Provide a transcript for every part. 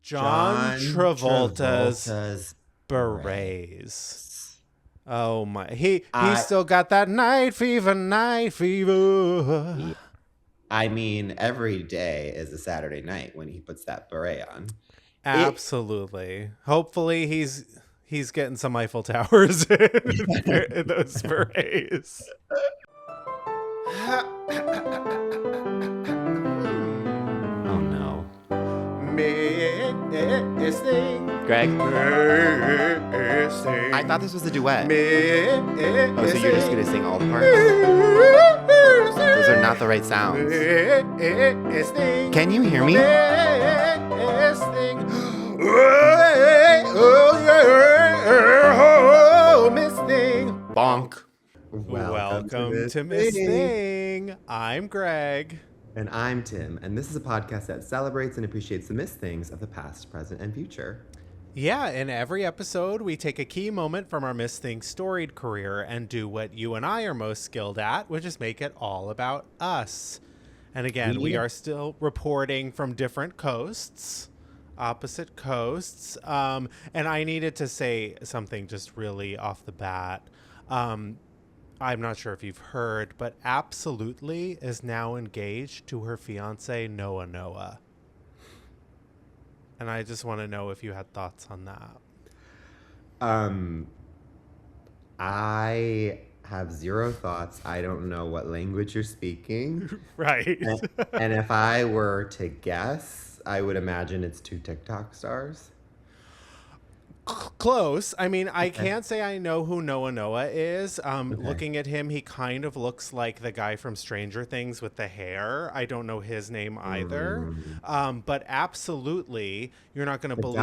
John Travolta's berets. Oh my, he still got that night fever. I mean, every day is a Saturday night when he puts that beret on. Absolutely. Hopefully he's getting some Eiffel Towers in those berets. Oh no. Greg? I thought this was a duet. Oh, so you're just going to sing all the parts? Those are not the right sounds. Can you hear me? Bonk. Welcome to Miss Thing. I'm Greg. And I'm Tim, and this is a podcast that celebrates and appreciates the missed things of the past, present, and future. Yeah, in every episode, we take a key moment from our Miss Thing storied career and do what you and I are most skilled at, which is make it all about us. And again, we are still reporting from different coasts, opposite coasts. And I needed to say something just really off the bat. I'm not sure if you've heard, but Absolutely is now engaged to her fiance, Noah. And I just want to know if you had thoughts on that. I have zero thoughts. I don't know what language you're speaking. Right. And if I were to guess, I would imagine it's two TikTok stars. Close. I mean, I can't say I know who Noah is. Looking at him, he kind of looks like the guy from Stranger Things with the hair. I don't know his name either. But absolutely, you're not going to believe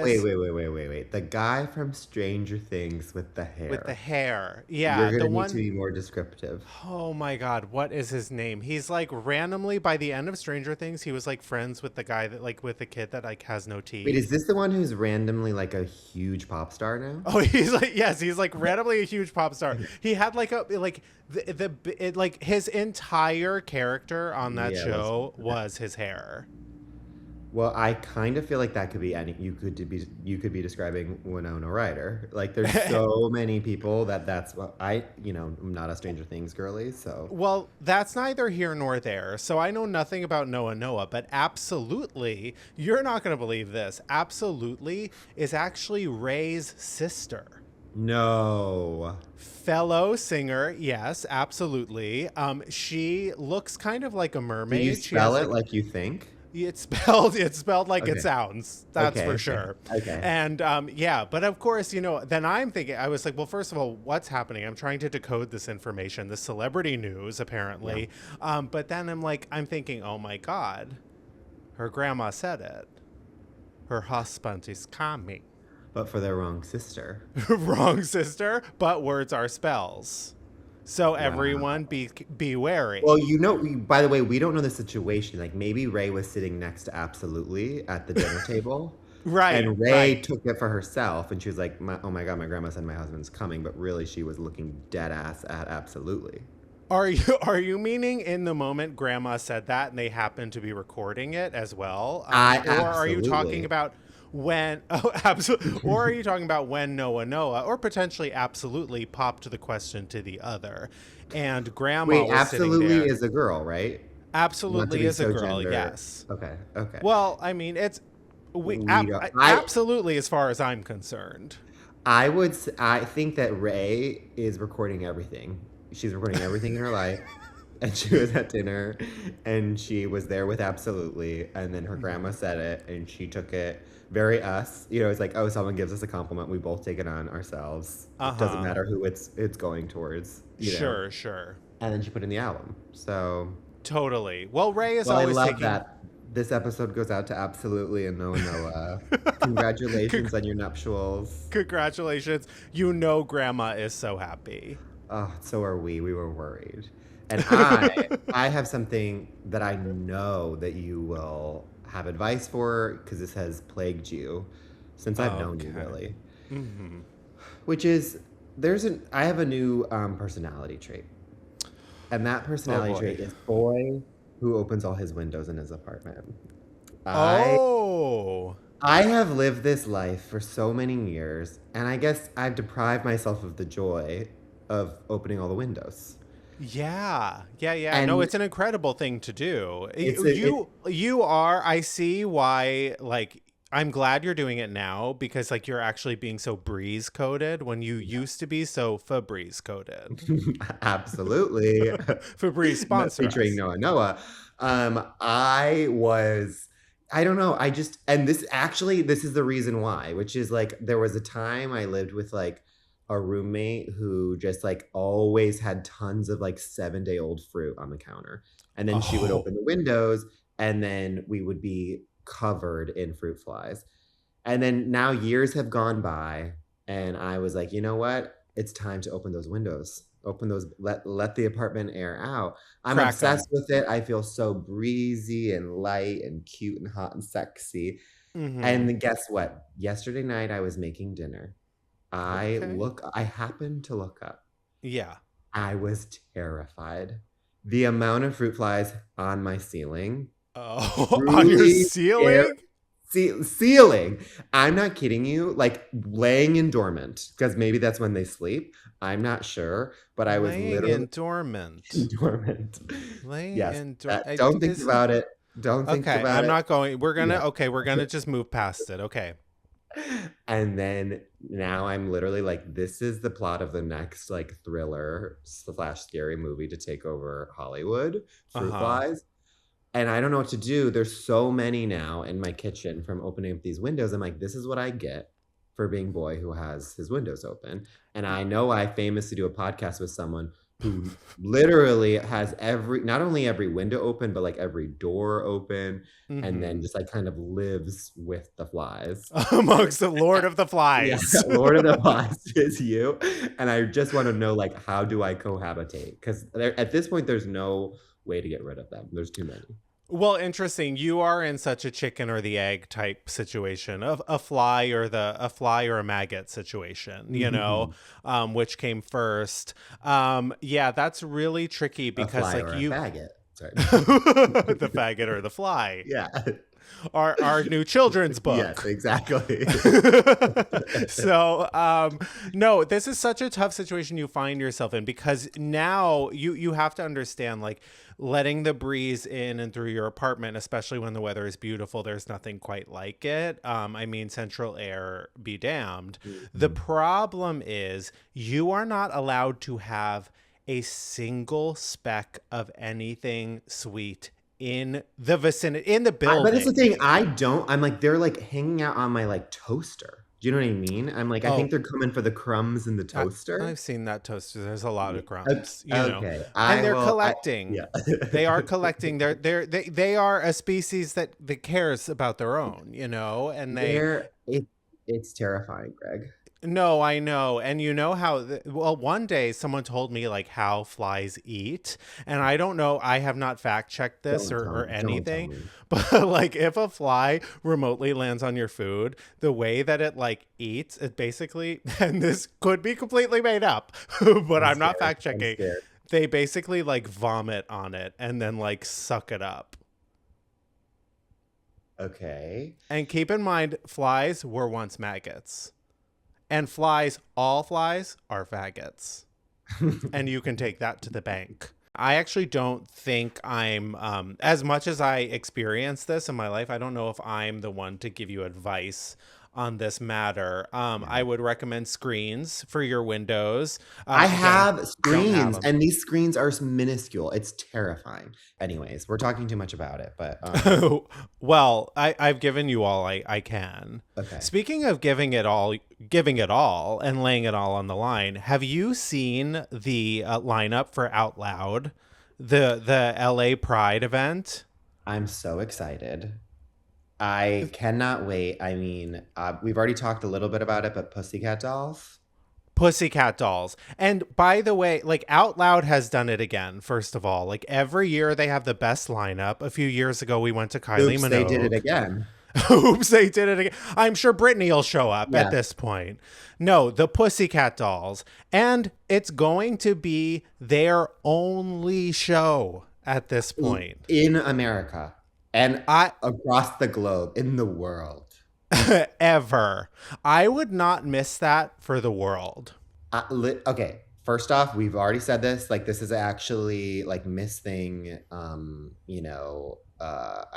this. Wait. The guy from Stranger Things with the hair. With the hair. Yeah. You're going to need to be more descriptive. Oh my God. What is his name? He's like randomly by the end of Stranger Things, he was like friends with the guy that like with the kid that like has no teeth. Wait, is this the one who's randomly like a huge pop star now? Oh, he's like, yes, he's like randomly a huge pop star. He had like like his entire character on that show was his hair. Well, I kind of feel like that could be you could be describing Winona Ryder. Like there's so many people that's what I'm not a Stranger Things girly, so. Well, that's neither here nor there. So I know nothing about Noah, but Absolutely, you're not going to believe this. Absolutely is actually Ray's sister. No. Fellow singer, yes, absolutely. She looks kind of like a mermaid. Do you spell it like you think? It's spelled like Okay. It sounds. That's for sure. Okay. And but of course, then I'm thinking, I was like, well, first of all, what's happening? I'm trying to decode this information, the celebrity news, apparently. Yeah. But then I'm thinking, oh my God, her grandma said it. Her husband is coming. But for the wrong sister. Wrong sister, but words are spells. So everyone be wary. Well, by the way, we don't know the situation. Like maybe Ray was sitting next to Absolutely at the dinner table. Right. And Ray took it for herself and she was like, oh my God, my grandma said my husband's coming. But really she was looking dead ass at Absolutely. Are you meaning in the moment grandma said that and they happened to be recording it as well? Or are you talking about when or are you talking about when Noah or potentially Absolutely popped the question to the other and grandma was Absolutely sitting there. Is a girl, right? Absolutely is a girl, yes. Okay. Well, I mean, it's absolutely as far as I'm concerned. I think that Ray is recording everything. She's recording everything in her life. And she was at dinner and she was there with Absolutely. And then her grandma said it and she took it very us. It's like, oh, someone gives us a compliment. We both take it on ourselves. It doesn't matter who it's going towards. Sure. And then she put in the album. So. Totally. Well, Ray is always I love taking... that. This episode goes out to Absolutely and Noah. Congratulations on your nuptials. Congratulations. Grandma is so happy. Oh, so are we. We were worried. And I have something that I know that you will have advice for because this has plagued you since I've known you, really. Mm-hmm. Which is, I have a new personality trait. And that personality trait is boy who opens all his windows in his apartment. I have lived this life for so many years, and I guess I've deprived myself of the joy of opening all the windows. Yeah. Yeah, yeah. No, And it's an incredible thing to do. it's You are, I see why, like, I'm glad you're doing it now because like you're actually being so breeze coded when you used to be so Febreze coded. absolutely Febreze sponsor featuring us. Noah. I was, I don't know, I just, and this is the reason why, which is like there was a time I lived with like a roommate who just like always had tons of like 7-day old fruit on the counter. And then she would Oh, open the windows and then we would be covered in fruit flies. And then now years have gone by, and I was like, you know what? It's time to open those windows. Open those, let the apartment air out. I'm crack obsessed them. with it. I feel so breezy and light and cute and hot and sexy. Mm-hmm. And then guess what? Yesterday night I was making dinner. Okay. I happened to look up. Yeah. I was terrified. The amount of fruit flies on my ceiling Oh, on your truly ceiling? ceiling. I'm not kidding you. Like laying in dormant, because maybe that's when they sleep. I'm not sure, but I was Laying literally in dormant. in dormant. Laying Yes. in dormant. Don't think Isn't about it. Don't think okay. about I'm it. not going. Yeah. We're gonna just move past it. Okay. And then now I'm literally like, this is the plot of the next like thriller slash scary movie to take over Hollywood. Uh Fruit huh. flies. And I don't know what to do. There's so many now in my kitchen from opening up these windows. I'm like, this is what I get for being boy who has his windows open. And I know I famously do a podcast with someone who literally has not only every window open, but like every door open, and then Mm-hmm. just like kind of lives with the flies. Amongst the Lord of the Yeah, Flies. Lord of the Flies is you. And I just want to know, like, how do I cohabitate? Because at this point, there's no way to get rid of them. There's too many. Well, interesting. You are in such a chicken or the egg type situation of a fly or a maggot situation, which came first. Yeah, that's really tricky A because fly like or a you faggot. Sorry. the faggot or the fly. Yeah. Our new children's Yes, book. exactly. So no, this is such a tough situation you find yourself in because now you have to understand like letting the breeze in and through your apartment, especially when the weather is beautiful, there's nothing quite like it. I mean, central air be damned. The Mhm. problem is you are not allowed to have a single speck of anything sweet in the vicinity in the But it's the building. thing, I'm like, they're like hanging out on my like toaster. Do you know what I mean? I'm like, I think Oh, they're coming for the crumbs in the I, toaster. I've seen that toaster. There's a lot Yeah. of crumbs, Okay. and they're Yeah. collecting. They are collecting. They are a species that cares about their own, and they. They're, it's terrifying, Greg. No, I know. And you know how, well, one day someone told me like how flies eat. And I don't know, I have not fact checked this or Don't tell anything, me. but like if a fly remotely lands on your food, the way that it like eats, it basically, and this could be completely made up, but I'm I'm not scared. fact I'm checking. scared. They basically like vomit on it and then like suck it up. Okay. And keep in mind, flies were once maggots. And all flies are faggots. And you can take that to the bank. I actually don't think I'm, as much as I experience this in my life, I don't know if I'm the one to give you advice on this matter. I would recommend screens for your windows. I Again, have don't have screens, them. and these screens are minuscule. It's terrifying. Anyways, we're talking too much about it, but Well, I've given you all I can. okay. Speaking of giving it all and laying it all on the line, have you seen the lineup for Out Loud, the LA Pride event? I'm so excited. I cannot wait. I mean, we've already talked a little bit about it, but Pussycat Dolls. Pussycat Dolls. And by the way, like Out Loud has done it again, first of all. Like every year they have the best lineup. A few years ago we went to Kylie Oops, they did it Minogue. again. Oops, they did it again. I'm sure Britney will show up at Yeah. this point. No, the Pussycat Dolls. And it's going to be their only show at this point. In America and I across the globe, in the world. Ever. I would not miss that for the world. Okay, first off, we've already said this. Like, this is actually like Miss Thing. I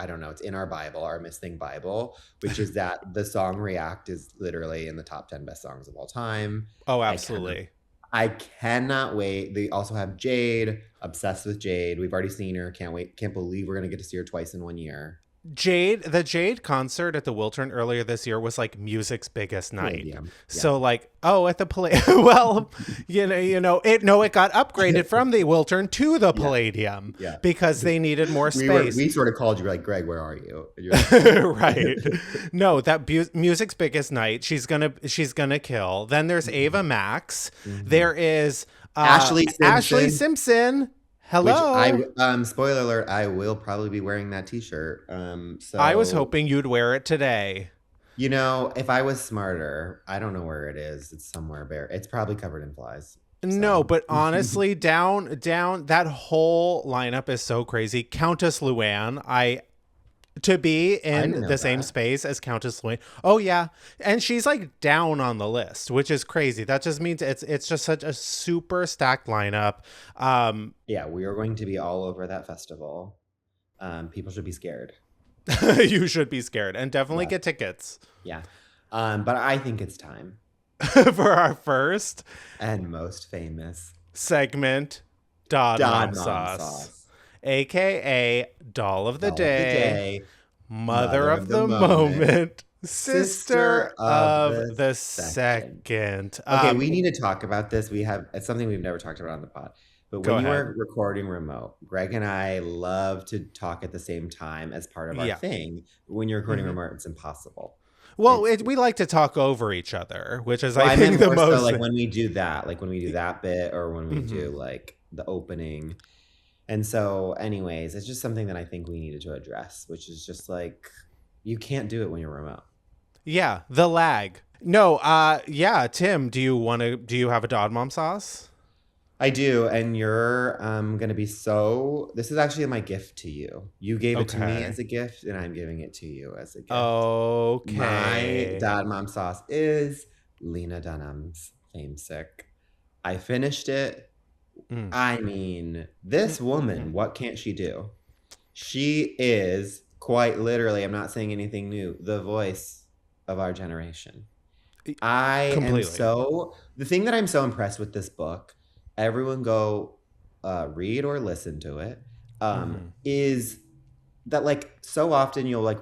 don't know. It's in our Bible, our Miss Thing Bible, which is that the song "React" is literally in the top 10 best songs of all time. Oh, absolutely. I cannot wait. They also have Jade. Obsessed with Jade. We've already seen her. Can't wait. Can't believe we're gonna get to see her twice in 1 year. The Jade concert at the Wiltern earlier this year was like music's biggest night. Palladium. So like, at the Palladium. Well, it got upgraded from the Wiltern to the Palladium because they needed more space. We sort of called you like, Greg, where are you? Right. No, that music's biggest night. She's gonna kill. Then there's Ava Max. Mm-hmm. There is Ashley Simpson. Hello. Which spoiler alert, I will probably be wearing that t-shirt. So I was hoping you'd wear it today. If I was smarter, I don't know where it is. It's somewhere bare. It's probably covered in flies. So. No, but honestly, down that whole lineup is so crazy. Countess Luann, to be in the same space as Countess Luann. Oh yeah, and she's like down on the list, which is crazy. That just means it's just such a super stacked lineup. Yeah, we are going to be all over that festival. People should be scared. You should be scared, and definitely get tickets. Yeah, but I think it's time for our first and most famous segment, Dodmom Sauce. AKA Doll of the Day, Mother of the Moment, Sister of the Second. Okay, we need to talk about this. It's something we've never talked about on the pod. But when you are recording remote, Greg and I love to talk at the same time as part of our thing. But when you're recording remote, it's impossible. Well, we like to talk over each other, which is I think the most. So, like when we do that, bit, or when we do like the opening. And so, anyways, it's just something that I think we needed to address, which is just like, you can't do it when you're remote. Yeah, the lag. No, Tim, do you have a Dodmom sauce? I do, and you're gonna be this is actually my gift to you. You gave it to me as a gift, and I'm giving it to you as a gift. Okay. My Dodmom sauce is Lena Dunham's Famesick. I finished it. I mean, this woman, what can't she do? She is quite literally, I'm not saying anything new, the voice of our generation. The thing that I'm so impressed with this book, everyone go read or listen to it, is that like so often you'll like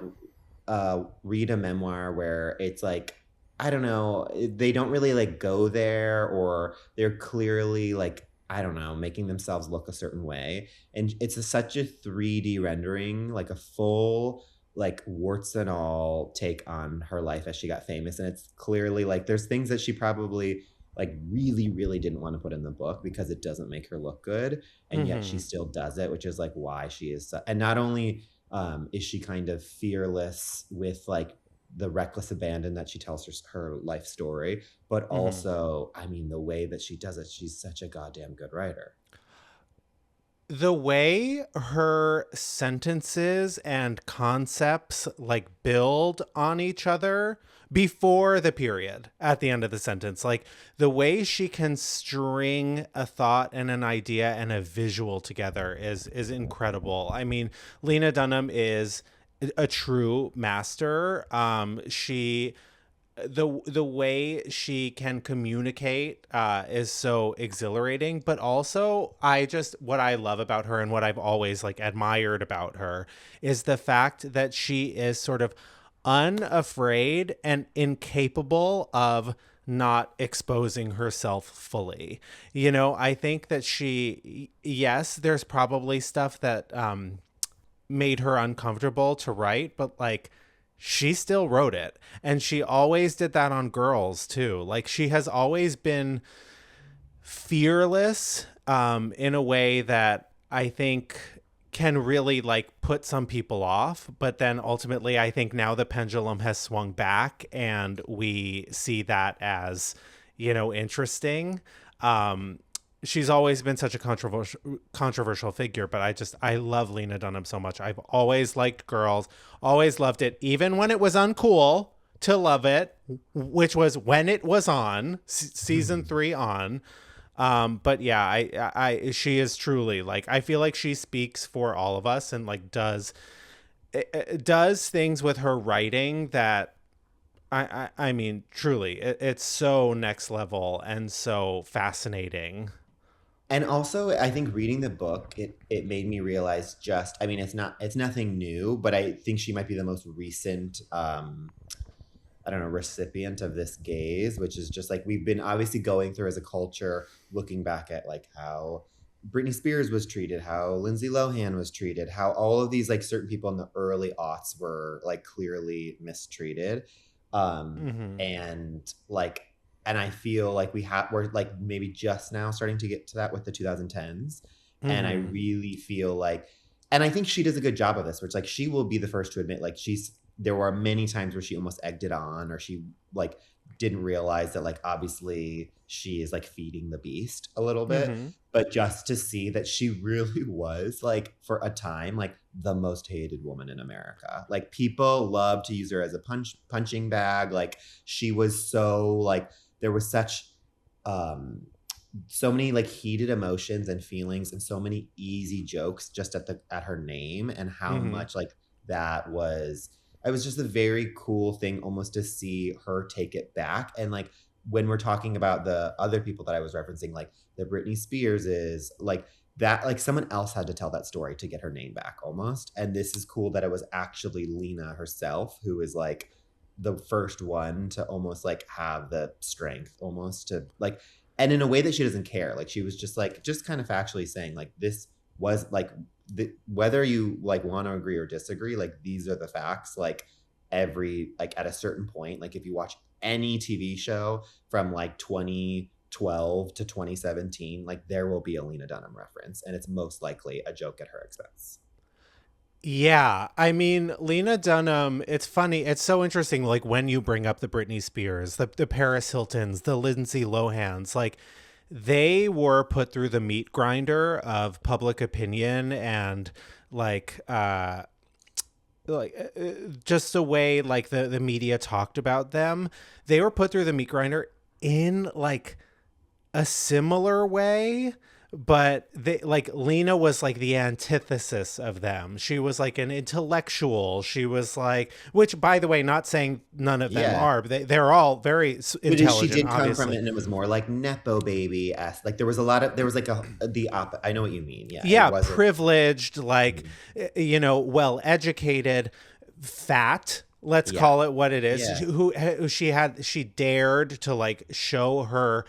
read a memoir where it's like, I don't know, they don't really like go there, or they're clearly like, I don't know, making themselves look a certain way. And it's such a 3D rendering, like a full, like warts and all take on her life as she got famous. And it's clearly like, there's things that she probably like really, really didn't want to put in the book because it doesn't make her look good. And yet she still does it, which is like why she is. And not only is she kind of fearless with like the reckless abandon that she tells her life story, but also, I mean, the way that she does it, she's such a goddamn good writer. The way her sentences and concepts like build on each other before the period at the end of the sentence, like the way she can string a thought and an idea and a visual together is incredible. I mean, Lena Dunham is a true master. The way she can communicate is so exhilarating, but also what I love about her and what I've always like admired about her is the fact that she is sort of unafraid and incapable of not exposing herself fully. I think that there's probably stuff that made her uncomfortable to write, but like she still wrote it, and she always did that on Girls too. Like she has always been fearless in a way that I think can really like put some people off, but then ultimately I think now the pendulum has swung back and we see that as interesting. She's always been such a controversial figure, but I love Lena Dunham so much. I've always liked Girls, always loved it, even when it was uncool to love it, which was when it was on season 3 on. But yeah, she is truly like, I feel like she speaks for all of us and like does things with her writing that I mean, truly, it's so next level and so fascinating. And also, I think reading the book, it made me realize just, I mean, it's nothing new, but I think she might be the most recent, I don't know, recipient of this gaze, which is just like, we've been obviously going through as a culture, looking back at like how Britney Spears was treated, how Lindsay Lohan was treated, how all of these like certain people in the early aughts were like clearly mistreated. And like, and I feel like we're like maybe just now starting to get to that with the 2010s. And I really feel like, and I think she does a good job of this, which like she will be the first to admit, like there were many times where she almost egged it on, or she like didn't realize that like obviously she is like feeding the beast a little bit. But just to see that she really was like for a time like the most hated woman in America. Like people loved to use her as a punching bag. Like she was so like, there was such so many like heated emotions and feelings and so many easy jokes just at her name, and how much like that was, it was just a very cool thing almost to see her take it back. And like when we're talking about the other people that I was referencing, like the Britney Spears is like that, like someone else had to tell that story to get her name back almost. And this is cool that it was actually Lena herself who is like the first one to almost like have the strength almost to like, and in a way that she doesn't care. Like she was just like, just kind of factually saying like, this was like, whether you like want to agree or disagree, like these are the facts. Like every, like at a certain point, like if you watch any TV show from like 2012 to 2017, like there will be a Lena Dunham reference, and it's most likely a joke at her expense. Yeah, I mean, Lena Dunham, it's funny. It's so interesting, like, when you bring up the Britney Spears, the Paris Hiltons, the Lindsay Lohans, like, they were put through the meat grinder of public opinion and, just the way, like, the media talked about them. They were put through the meat grinder in, like, a similar way. But they like Lena was like the antithesis of them. She was like an intellectual. She was like, which by the way, not saying none of them are, but they're all very intelligent. But she did come obviously. from it, and it was more like Nepo baby esque. Like there was like I know what you mean. Yeah. Yeah. Privileged, like, well educated, fat. Let's call it what it is. Yeah. Who she dared to like show her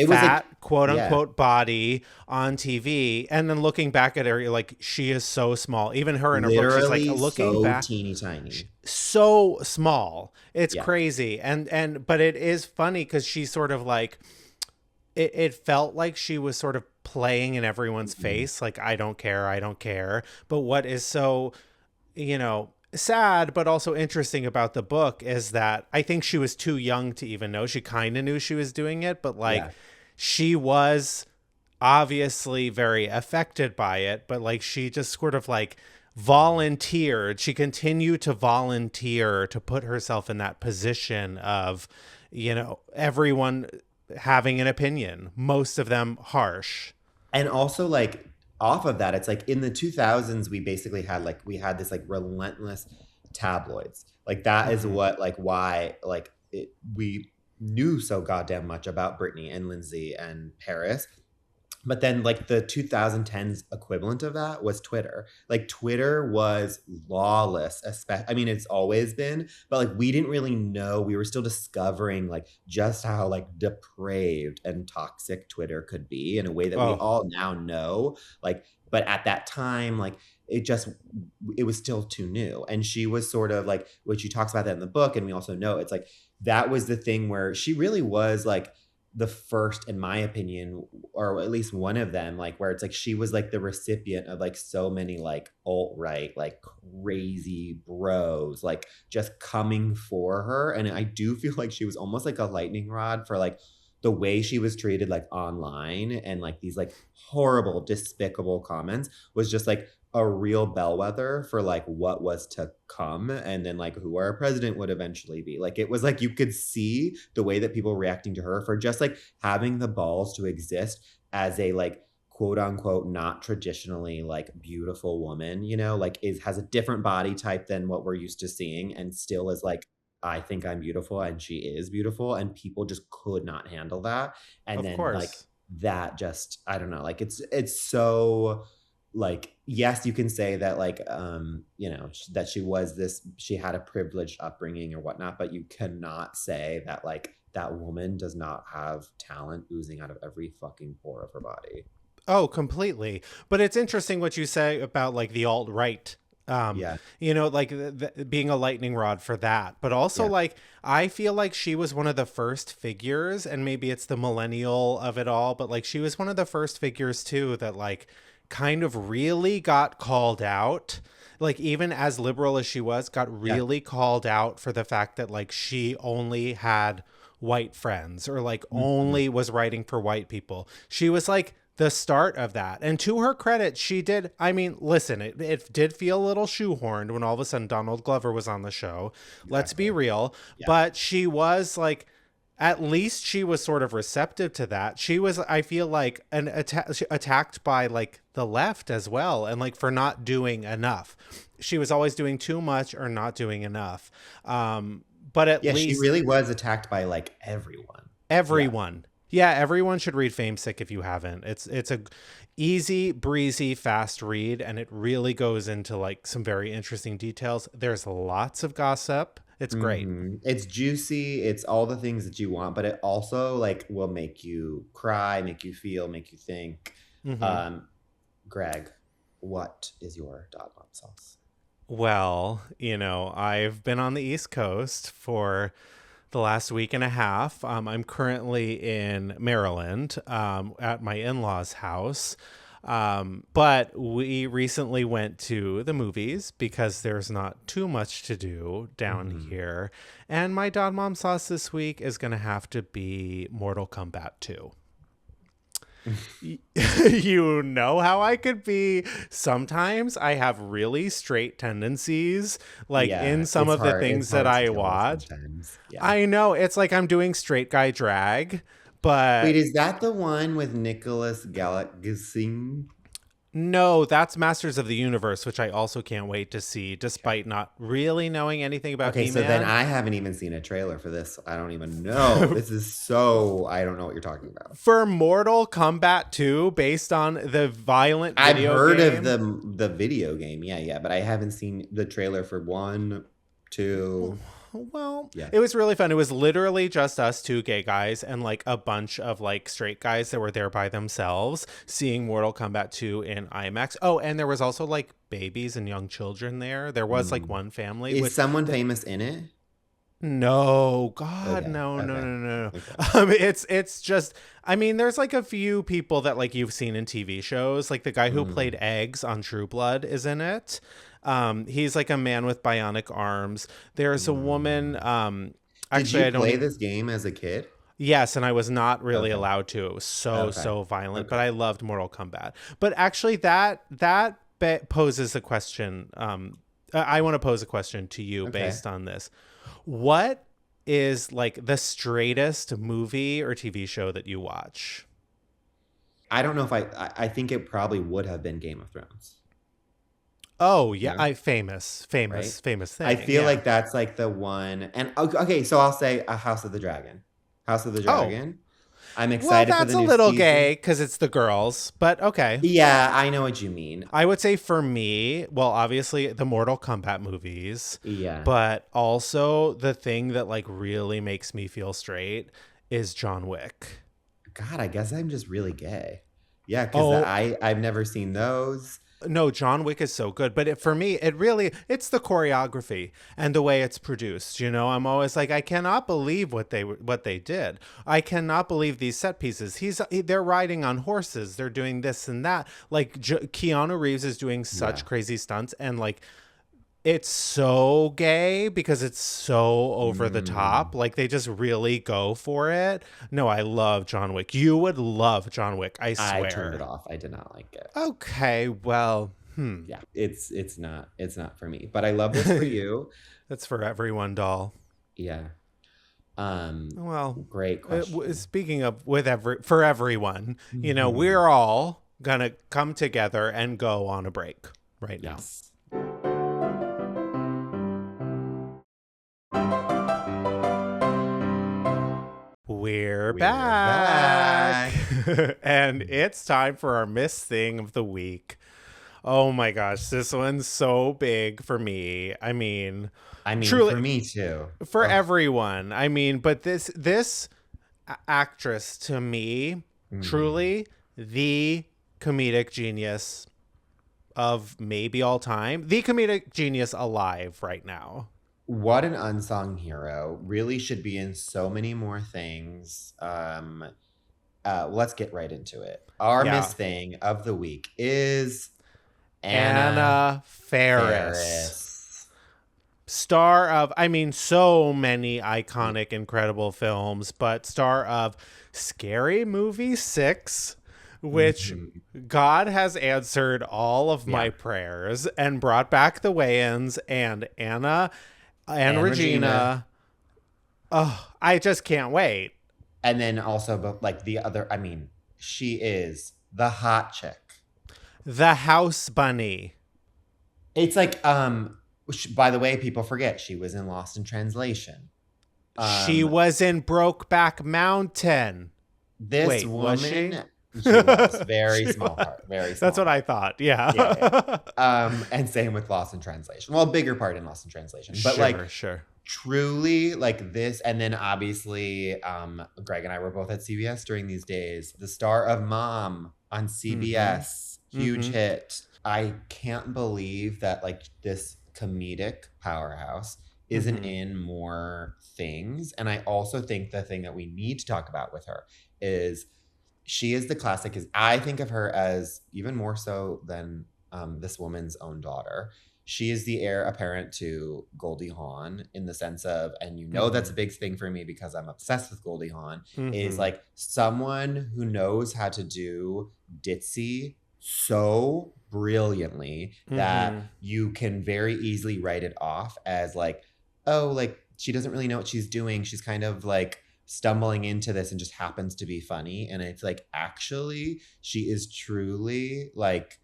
fat, quote unquote, body on TV, and then looking back at her, you're like, she is so small. Even her in her book, she's like looking so back, teeny tiny, so small. It's crazy, but it is funny because she's sort of like, it felt like she was sort of playing in everyone's face, like I don't care. But what is so, sad but also interesting about the book is that I think she was too young to even know. She kind of knew she was doing it, but like she was obviously very affected by it, but like she just sort of like volunteered. She continued to volunteer to put herself in that position of, everyone having an opinion, most of them harsh. And also like off of that, it's like in the 2000s, we basically had this like relentless tabloids. Like that is what, like why, like we knew so goddamn much about Britney and Lindsay and Paris. But then like the 2010s equivalent of that was Twitter. Like Twitter was lawless. I mean, it's always been, but like we didn't really know. We were still discovering like just how like depraved and toxic Twitter could be in a way that we all now know. Like, but at that time, like it was still too new. And she was sort of like, which she talks about that in the book. And we also know it's like, that was the thing where she really was like, the first, in my opinion, or at least one of them, like where it's like she was like the recipient of like so many like alt-right, like crazy bros, like just coming for her. And I do feel like she was almost like a lightning rod for like the way she was treated like online, and like these like horrible, despicable comments was just like a real bellwether for like what was to come, and then like who our president would eventually be. Like it was like you could see the way that people were reacting to her for just like having the balls to exist as a like quote unquote not traditionally like beautiful woman, you know, like has a different body type than what we're used to seeing, and still is like, I think I'm beautiful, and she is beautiful, and people just could not handle that. And Of then like course. that just, I don't know, like it's so like, yes, you can say that like you know, that she had a privileged upbringing or whatnot, but you cannot say that like that woman does not have talent oozing out of every fucking pore of her body. Oh, completely. But it's interesting what you say about like the alt-right. Yeah, You know, like being a lightning rod for that. But also yeah, like I feel like she was one of the first figures, and maybe it's the millennial of it all, but like she was one of the first figures too that like kind of really got called out. Like even as liberal as she was, got yeah. really called out for the fact that like she only had white friends, or like Mhm. only was writing for white people. She was like the start of that. And to her credit, she did. I mean, listen, it did feel a little shoehorned when all of a sudden Donald Glover was on the show. Let's be Exactly. real. Yeah. But she was like, at least she was sort of receptive to that. She was, I feel like, attacked by like the left as well, and like for not doing enough. She was always doing too much or not doing enough. But at Yeah, she least really was attacked by like everyone. Yeah. everyone. Yeah, everyone should read Famesick if you haven't. It's a easy, breezy, fast read, and it really goes into like some very interesting details. There's lots of gossip. It's great. It's juicy. It's all the things that you want, but it also like will make you cry, make you feel, make you think. Hmm. Um, Greg, what is your dog mom sauce? Well, you know, I've been on the East Coast for the last week and a half. I'm currently in Maryland at my in law's house. But we recently went to the movies because there's not too much to do down Mhm. here. And my Don Mom sauce this week is going to have to be Mortal Kombat 2. You know how I could be. Sometimes I have really straight tendencies, like in Yeah, some of the it's things that hard to I deal with watch. sometimes. Yeah. I know it's like I'm doing straight guy drag, Wait, but is that the one with Nicholas Galitzine? no, that's Masters of the Universe, which I also can't wait to see, despite not really knowing anything about Okay, so then He-Man. I haven't even seen a trailer for this. I don't even know. This is so, I don't know what you're talking about. For Mortal Kombat 2, based on the violent I've video heard of game. the video game. Yeah, yeah, but I haven't seen the trailer for one, two. Well, Yeah. it was really fun. It was literally just us two gay guys and like a bunch of like straight guys that were there by themselves seeing Mortal Kombat 2 in IMAX. Oh, and there was also like babies and young children there. There was like Mm. one family Is with someone famous in it? no, God, Okay, no, no, okay, no, no. okay. It's just, I mean, there's like a few people that like you've seen in TV shows. Like the guy who played Mm. Eggs on True Blood is in it. He's like a man with bionic arms. There's a woman. Mm. Did Actually, you I don't play even. this game as a kid? Yes, and I was not really Okay, allowed to. It was so okay, so violent, but okay. I loved Mortal Kombat. But actually, that poses a question. I want to pose a question to you Okay. based on this. What is like the straightest movie or TV show that you watch? I don't know if I think it probably would have been Game of Thrones. Oh yeah, Yeah, I famous, right? famous, famous I thing. feel Yeah. like that's like the one. And okay, so I'll say a House of the Dragon. House of the Oh, Dragon. I'm well, excited for that's the a new little gay season. because it's the girls, but okay. Yeah, I know what you mean. I would say for me, well, obviously the Mortal Kombat movies, Yeah. but also the thing that like really makes me feel straight is John Wick. God, I guess I'm just really gay. Yeah, because Oh, I've never seen those. no, John Wick is so good, but for me, it's the choreography and the way it's produced. You know, I'm always like, I cannot believe what they did. I cannot believe these set pieces. They're riding on horses. They're doing this and that. Like Keanu Reeves is doing Yeah. such crazy stunts, and like it's so gay because it's so over the top. Mm. Like they just really go for it. No, I love John Wick. You would love John Wick, I I turned it swear. off. I did not like it. Okay, well. Yeah, it's not for me. But I love this for you. That's for everyone, doll. Yeah. Well, Great question. speaking of for everyone, Mhm. we're all gonna come together and go on a break right now. Yes. We're We're back. back. And it's time for our Miss Thing of the Week. Oh my gosh, this one's so big for me. I mean, truly for me too. for Ugh. everyone. I mean, but this actress to me, Mhm. truly the comedic genius of maybe all time. The comedic genius alive right now. What an unsung hero. Really should be in so many more things. Let's get right into it. Our Yeah. Miss Thing of the week is Anna Anna Faris. Faris. Star of, I mean, so many iconic, incredible films, but star of Scary Movie 6, which Mhm. God has answered all of Yeah. my prayers and brought back the Wayans and Anna and And Regina. Regina. Oh, I just can't wait. And then also, but like the other, I mean, she is the hot chick. The House Bunny. It's like, by the way, people forget she was in Lost in Translation. She was in Brokeback Mountain. This Wait, was she? woman, she was very She small was. part, very small. That's what I thought. Yeah. Yeah. And same with Lost in Translation. Well, bigger part in Lost in Translation, but like Sure. truly like this, and then obviously, Greg and I were both at CBS during these days. The star of Mom on CBS, huge hit. I can't believe that like this comedic powerhouse isn't in more things. And I also think the thing that we need to talk about with her is she is the classic. Is I think of her as even more so than this woman's own daughter. She is the heir apparent to Goldie Hawn in the sense of, and that's a big thing for me because I'm obsessed with Goldie Hawn, is like someone who knows how to do ditzy so brilliantly that you can very easily write it off as like, oh, like she doesn't really know what she's doing. She's kind of like stumbling into this and just happens to be funny. And it's like, actually, she is truly like,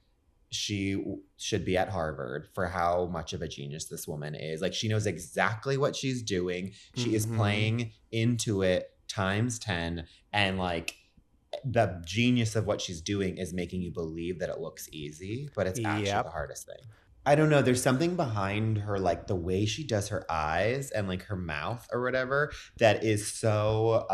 she should be at Harvard for how much of a genius this woman is. Like, she knows exactly what she's doing. She is playing into it times 10. And like, the genius of what she's doing is making you believe that it looks easy, but it's actually the hardest thing. I don't know. There's something behind her, like the way she does her eyes and like her mouth or whatever, that is so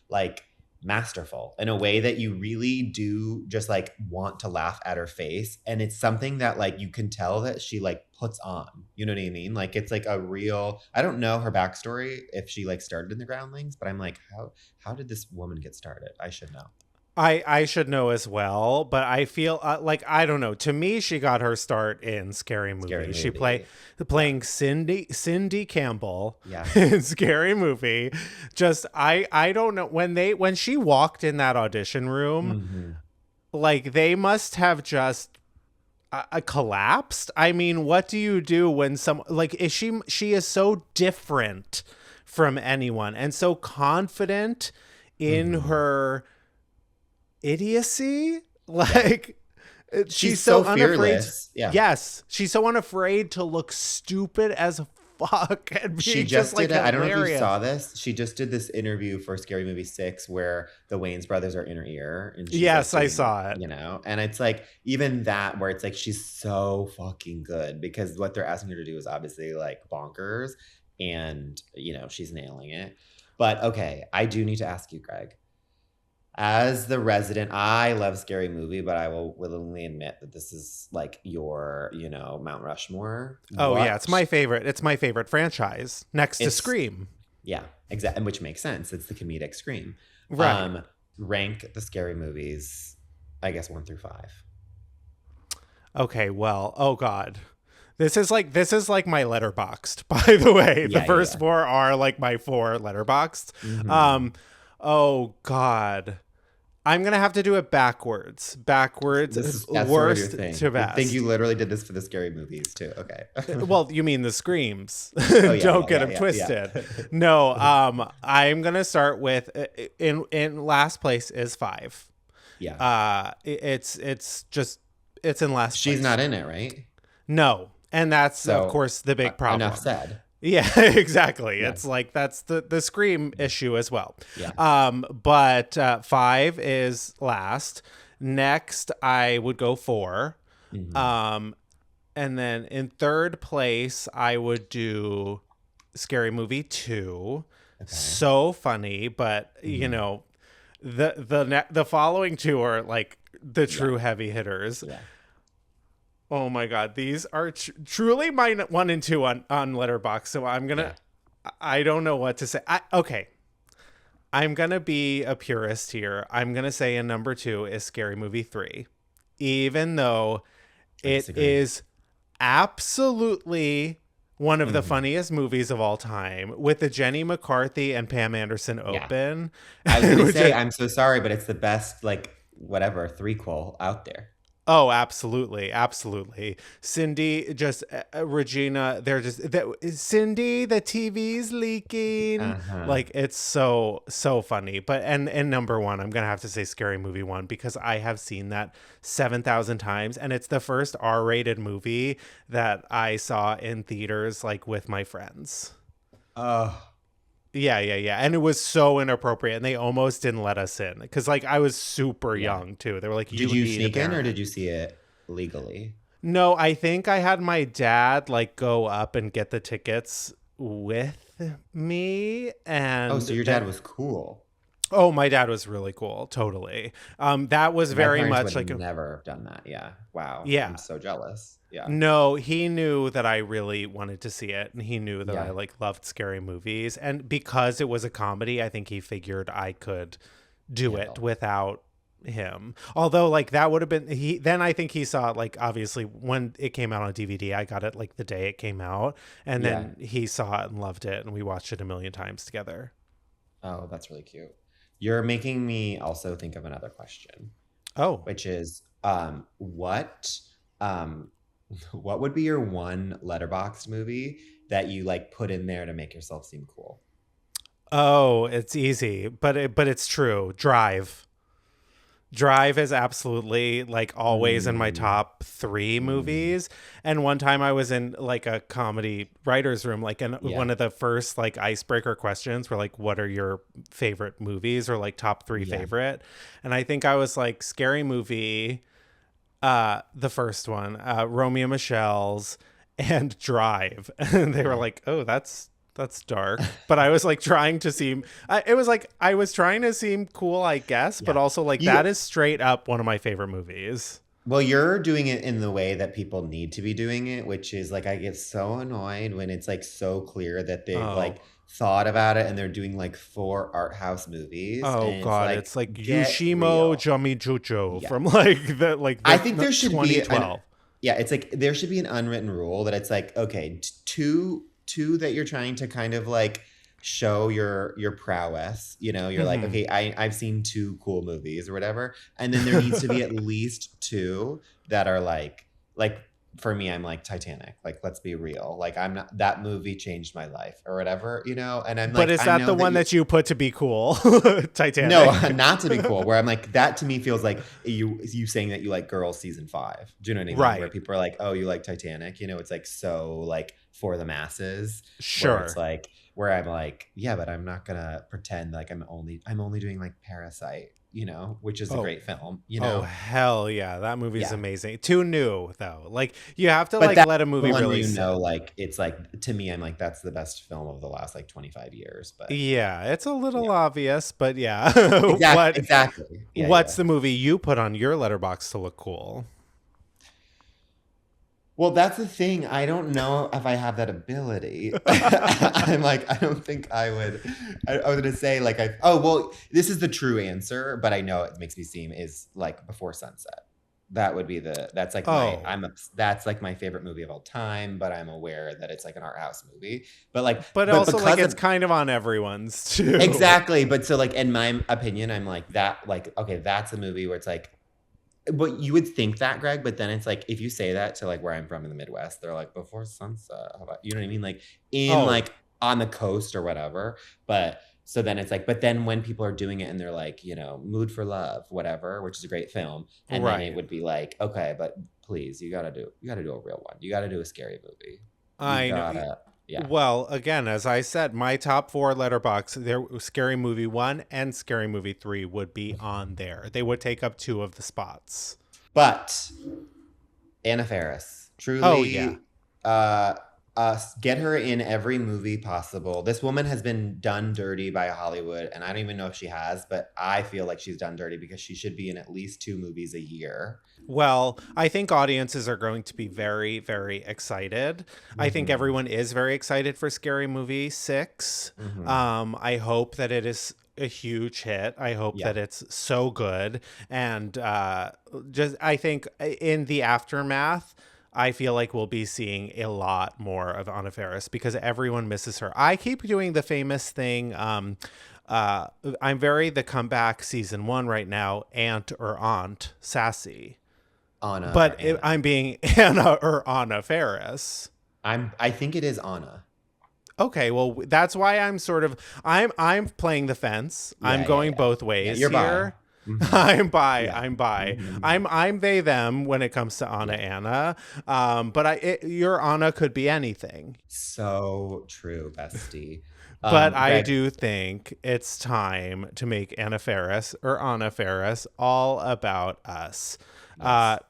like masterful in a way that you really do just like want to laugh at her face. And it's something that like you can tell that she like puts on. You know what I mean? Like it's like a real, I don't know her backstory if she like started in the Groundlings, but I'm like, how did this woman get started? I should know. I should know as well, but I feel like, I don't know. To me, she got her start in Scary Movie. She playing Cindy Campbell in Scary Movie. Just I don't know, when she walked in that audition room, like they must have just collapsed. I mean, what do you do when like she is so different from anyone and so confident in her idiocy, like she's so unafraid. Yes, she's so unafraid to look stupid as fuck and she just like did it. I hilarious. don't know if you saw this. She just did this interview for Scary Movie 6 where the Wayans brothers are in her ear. And yes, like I saw it. And it's like even that where it's like she's so fucking good because what they're asking her to do is obviously like bonkers, and she's nailing it. But okay, I do need to ask you, Greg. As the resident, I love Scary Movie, but I will willingly admit that this is like your, Mount Rushmore. Oh, yeah, it's my favorite. It's my favorite franchise next to Scream. Yeah, exactly, which makes sense. It's the comedic Scream. Right. Rank the Scary Movies, I guess 1 through 5. Okay, well, oh God. This is like my Letterbox'd, by the way. The first 4 are like my 4 Letterbox'd. Oh God. I'm going to have to do it backwards. Backwards, That's sort of your worst thing. to I best. think you literally did this for the scary movies too. Okay. Well, you mean the screams. Oh, yeah, Don't yeah, get yeah, them yeah, twisted. yeah. No, I'm going to start with, in last place is 5. Yeah. It's in last She's place. not in it, right? No. And that's, of So, course, the big problem. Enough said. Yeah, exactly. Yeah. It's like that's the scream issue as well. Yeah. But 5 is last. Next, I would go 4. Mhm. And then in third place, I would do Scary Movie 2. Okay. So funny, but you know, the following 2 are like the true heavy hitters. Yeah. Oh my God, these are truly my 1 and 2 on Letterboxd. So I'm gonna, I don't know what to say. Okay, I'm gonna be a purist here. I'm gonna say in number 2 is Scary Movie 3, even though it is absolutely one of the funniest movies of all time, with the Jenny McCarthy and Pam Anderson open. I was gonna say, I'm so sorry, but it's the best, like, whatever, threequel out there. Oh, absolutely. Absolutely. Cindy, just Regina, they're just, Cindy, the TV's leaking. Like, it's so funny. But, and number 1, I'm going to have to say Scary Movie 1, because I have seen that 7,000 times. And it's the first R-rated movie that I saw in theaters, like, with my friends. Yeah. And it was so inappropriate, and they almost didn't let us in because, like, I was super young too. They were like, "Did you sneak in, or did you see it legally?" No, I think I had my dad like go up and get the tickets with me, and so your dad was cool. Oh, my dad was really cool. Totally. That was very much like never have done that. Yeah. Wow. Yeah. I'm so jealous. Yeah. No, he knew that I really wanted to see it, and he knew that I like loved scary movies, and because it was a comedy, I think he figured I could do it without him. Although, like, that would have been then I think he saw it, like, obviously when it came out on DVD. I got it like the day it came out, and then he saw it and loved it, and we watched it a million times together. Oh, that's really cute. You're making me also think of another question. Oh, which is what would be your one Letterboxd movie that you like put in there to make yourself seem cool? Oh, it's easy, but it's true. Drive is absolutely, like, always in my top 3 movies. And one time I was in like a comedy writer's room, like, and one of the first like icebreaker questions were like, what are your favorite movies, or like top 3 favorite? And I think I was like Scary Movie, the first one, Romeo and Michelle's, and Drive. And they were like, oh, that's dark. But I was like trying to seem, it was like I was trying to seem cool, I guess, but also like that is straight up one of my favorite movies. Well, you're doing it in the way that people need to be doing it, which is like, I get so annoyed when it's like so clear that they've like thought about it and they're doing like 4 art house movies. Oh God, it's like Yushimo Jami Jujo from like the I think there should be 2012. It's like there should be an unwritten rule that it's like, okay, two that you're trying to kind of like show your prowess, you know, you're like, okay, I've seen 2 cool movies or whatever, and then there needs to be at least 2 that are like for me, I'm like Titanic, like, let's be real, like, I'm not, that movie changed my life or whatever, you know, and I'm like, but is that the one that you put to be cool? Titanic? No, not to be cool, where I'm like, that to me feels like you saying that you like Girls season 5, do you know what I mean? Right. Where people are like, oh, you like Titanic, you know, it's like so like for the masses. Sure. Where it's like, where I'm like, yeah, but I'm not gonna pretend like I'm only doing like Parasite, you know, which is a great film, you know. Oh hell yeah, that movie's amazing. Too new though, like you have to like let a movie really, you know, like it's like, to me, I'm like, that's the best film of the last like 25 years. But yeah, it's a little obvious, but yeah. Exactly. Yeah, what's the movie you put on your Letterboxd to look cool? Well, that's the thing. I don't know if I have that ability. I'm like, I don't think I would. I was going to say like, this is the true answer, but I know it makes me seem is like Before Sunset. That would be that's like Oh, that's like my favorite movie of all time, but I'm aware that it's like an art house movie. But like, but but also like because it's of kind of on everyone's too. exactly, but so like in my opinion, I'm like that, like, okay, that's a movie where it's like, but you would think that, Greg, but then it's like if you say that to like where I'm from in the Midwest, they're like before sunset. How about, you know what I mean? Like in Oh, like on the coast or whatever. But so then it's like, but then when people are doing it and they're like, you know, Mood for Love, whatever, which is a great film, and then it right. would be like, okay, but please, you gotta do a real one. You gotta do a scary movie. You I know. gotta, yeah. Well, again, as I said, my top 4 letterbox, there Scary Movie 1 and Scary Movie 3 would be on there. They would take up 2 of the spots. But Anna Faris, Oh yeah. truly, get her in every movie possible. This woman has been done dirty by Hollywood, and I don't even know if she has, but I feel like she's done dirty because she should be in at least 2 movies a year. Well, I think audiences are going to be very, very excited. I think Mm-hmm. everyone is very excited for Scary Movie 6. Mm-hmm. I hope that it is a huge hit. I hope Yeah. that it's so good. And just, I think in the aftermath, I feel like we'll be seeing a lot more of Anna Faris because everyone misses her. I keep doing the famous thing. Uh, I'm very the comeback season 1 right now, Aunt or Aunt Sassy. Anna or But Anna. I'm being Anna or Anna Faris. I think it is Anna. Okay, well that's why I'm sort of I'm playing the fence. I'm Yeah, yeah, going yeah. both Yeah, ways you're bi. here. Mm-hmm. I'm bi. Yeah. I'm bi. Mm-hmm. I'm they them when it comes to Anna Yeah. Anna. But your Anna could be anything. So true, bestie. But I Greg, do think it's time to make Anna Faris or Anna Faris all about us. Uh, yes.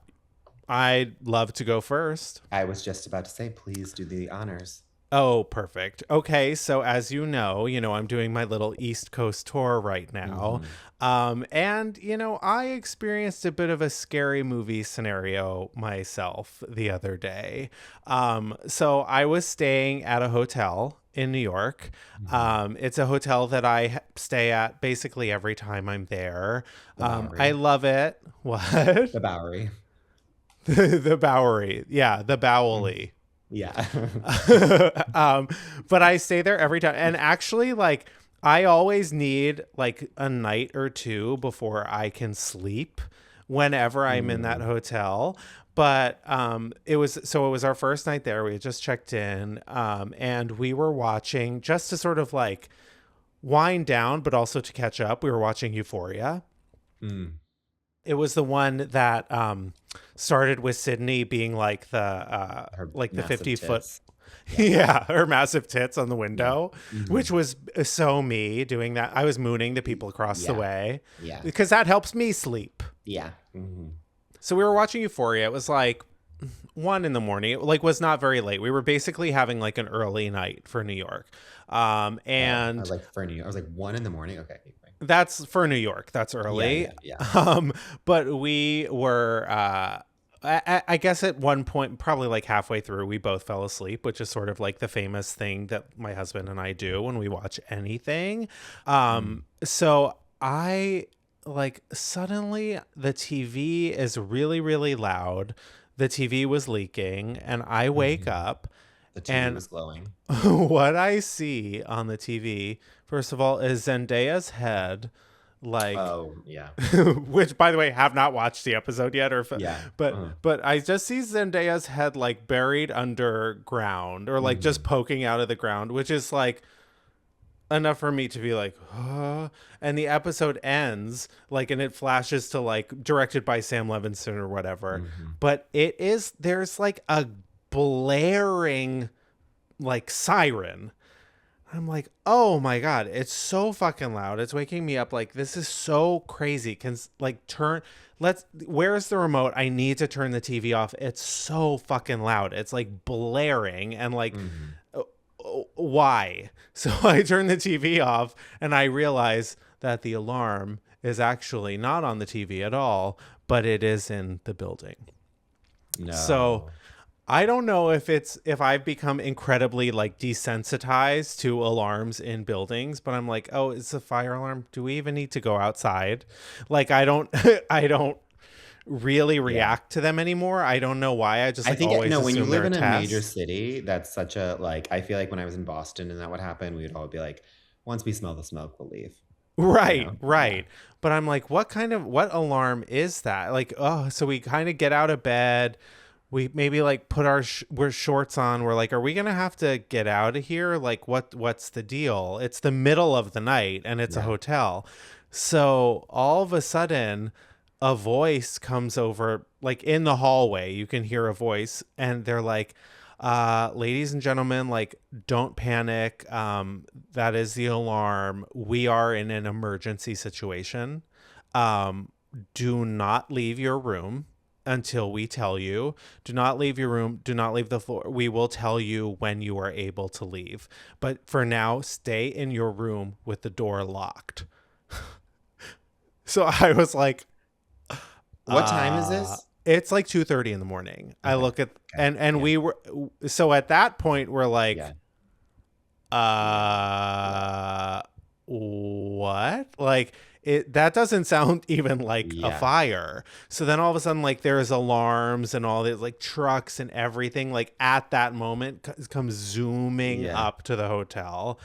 I'd love to go first. I was just about to say, please do the honors. Oh, perfect. Okay, so as I'm doing my little East Coast tour right now. Mm-hmm. And I experienced a bit of a scary movie scenario myself the other day. So I was staying at a hotel in New York. Mm-hmm. It's a hotel that I stay at basically every time I'm there. The I Bowery. love it. What? The Bowery. The Bowery. Yeah, the Mm. Bowley. Yeah. um, but I stay there every time. And actually, like, I always need like a night or two before I can sleep whenever I'm in that Mm. hotel. But it was our first night there. We had just checked in, and we were watching just to sort of like wind down, but also to catch up. We were watching Euphoria. Mm. It was the one that started with Sydney being like Her the massive 50-foot. tits. Yeah. Yeah, her massive tits on the Yeah. window, Mm-hmm. which was so me doing that. I was mooning the people across the Yeah. way Yeah. because that helps me sleep. Yeah. Mm-hmm. So we were watching Euphoria. It was like 1 in the morning. It like was not very late. We were basically having like an early night for New York. Oh, I And was like, for New York. I was like, 1 in the morning. Okay. Keep going. that's for New York. That's Yeah. early. Yeah. Yeah. But we were, I guess at one point, probably like halfway through, we both fell asleep, which is sort of like the famous thing that my husband and I do when we watch anything. Mm. So I like suddenly the TV is really, really loud. The TV was leaking, and I wake Mm-hmm. up, The TV and was glowing. what I see on the TV, first of all, is Zendaya's head, like, Oh, yeah. which by the way, have not watched the episode yet, Yeah. but Uh-huh. but I just see Zendaya's head like buried underground or like just Mm-hmm. poking out of the ground, which is like enough for me to be like, and the episode ends like, and it flashes to like directed by Sam Levinson or whatever, Mm-hmm. but there's like a blaring like siren. I'm like, oh my God, it's so fucking loud. It's waking me up. Like, this is so crazy. Can like where's the remote? I need to turn the TV off. It's so fucking loud. It's like blaring and like, Mm-hmm. why? So I turn the TV off and I realize that the alarm is actually not on the TV at all, but it is in the building. No. So I don't know if I've become incredibly like desensitized to alarms in buildings, but I'm like, oh, it's a fire alarm. Do we even need to go outside? Like, I don't, I don't really react to them anymore. I don't know why. I just I think always no, when you assume live they're in a a major test. city, that's such a like. I feel like when I was in Boston and that would happen, we would all be like, once we smell the smoke, we'll leave. You Right, know? Yeah. right. But I'm like, what alarm is that? Like, oh, so we kind of get out of bed. We maybe like put we're shorts on. We're like, are we gonna have to get out of here? Like, what's the deal? It's the middle of the night and it's a Yeah. hotel. So all of a sudden, a voice comes over, like in the hallway. You can hear a voice, and they're like, ladies and gentlemen, like, don't panic. That is the alarm. We are in an emergency situation. Um, do not leave your room until we tell you. Do not leave your room. Do not leave the floor. We will tell you when you are able to leave. But for now, stay in your room with the door locked. So I was like, What time is this? it's like 2:30 in the morning. I Okay. look at Okay. and Yeah. we were so at that point we're like, Yeah. what? Like that doesn't sound even like a Yeah. fire. So then all of a sudden, like, there's alarms and all these like trucks and everything, like at that moment comes zooming Yeah. up to the hotel.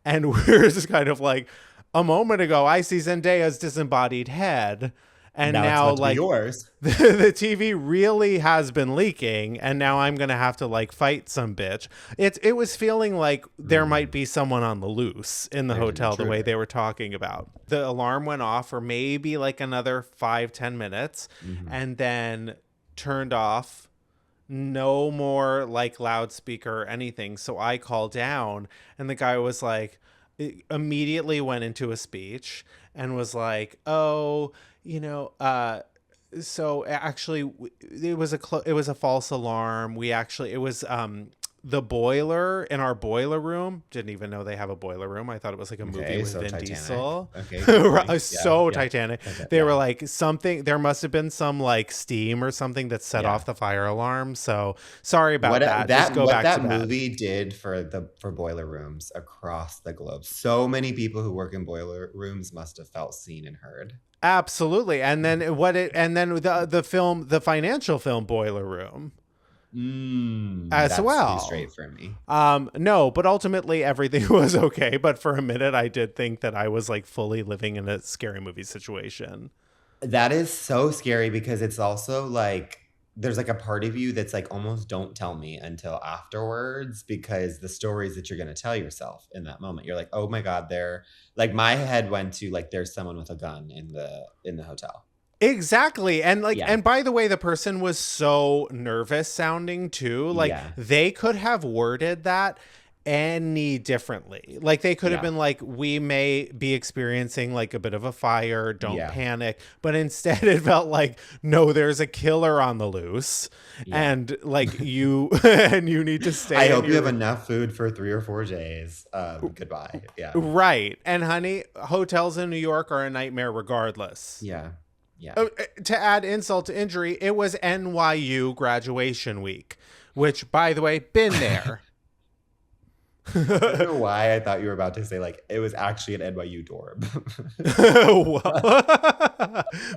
And we're just kind of like, a moment ago I see Zendaya's disembodied head, and Now it's now about to be like yours. the TV really has been leaking, and now I'm gonna have to like fight some bitch. It was feeling like there might be someone on the loose in the There's an hotel, the way intruder. they were talking about. The alarm went off for maybe like another 5-10 minutes, and then turned off. No more like loudspeaker or anything. So I called down, and the guy was like, immediately went into a speech and was like, oh, so actually it was it was a false alarm. It was the boiler in our boiler room. Didn't even know they have a boiler room. I thought it was like a movie with so Vin Titanic. Diesel. Okay. Keep going. So Yeah. Titanic. Okay, They were yeah. like, there must have been some like steam or something that set Yeah. off the fire alarm. So sorry about What that. Just go what back that to bed. movie did for boiler rooms across the globe. So many people who work in boiler rooms must have felt seen and heard. Absolutely. And then the financial film Boiler Room as That's well. too straight for me. No, but ultimately everything was okay. But for a minute, I did think that I was like fully living in a scary movie situation. That is so scary because it's also like there's like a part of you that's like almost don't tell me until afterwards, because the stories that you're going to tell yourself in that moment, you're like, oh my God, they're like, my head went to like, there's someone with a gun in the hotel. Exactly. And like, Yeah. and by the way, the person was so nervous sounding too. Like Yeah. they could have worded that any differently. Like they could have Yeah. been like, we may be experiencing like a bit of a fire, don't Yeah. panic. But instead it felt like, no, there's a killer on the loose. Yeah. And like you and you need to stay. I in hope you your- have enough food for 3 or 4 days. Goodbye. Yeah. Right. And honey, hotels in New York are a nightmare regardless. Yeah. Yeah. To add insult to injury, it was NYU graduation week, which, by the way, been there. I don't know why I thought you were about to say like it was actually an NYU dorm.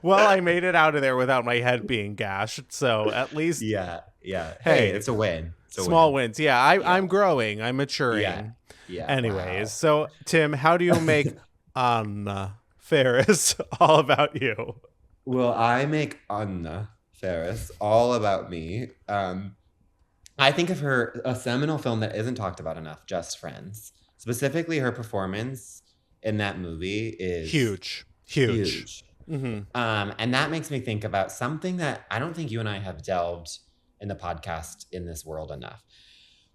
Well, I made it out of there without my head being gashed, so at least Yeah. Yeah. Hey, Hey, it's a win. It's a small win. wins. Yeah, I'm growing. I'm maturing. Yeah. Yeah. Anyways, Wow. so Tim, how do you make Anna Faris all about you? Well, I make Anna Faris all about me. I think of her, a seminal film that isn't talked about enough, Just Friends. Specifically, her performance in that movie is Huge. Mm-hmm. And that makes me think about something that I don't think you and I have delved in the podcast in this world enough,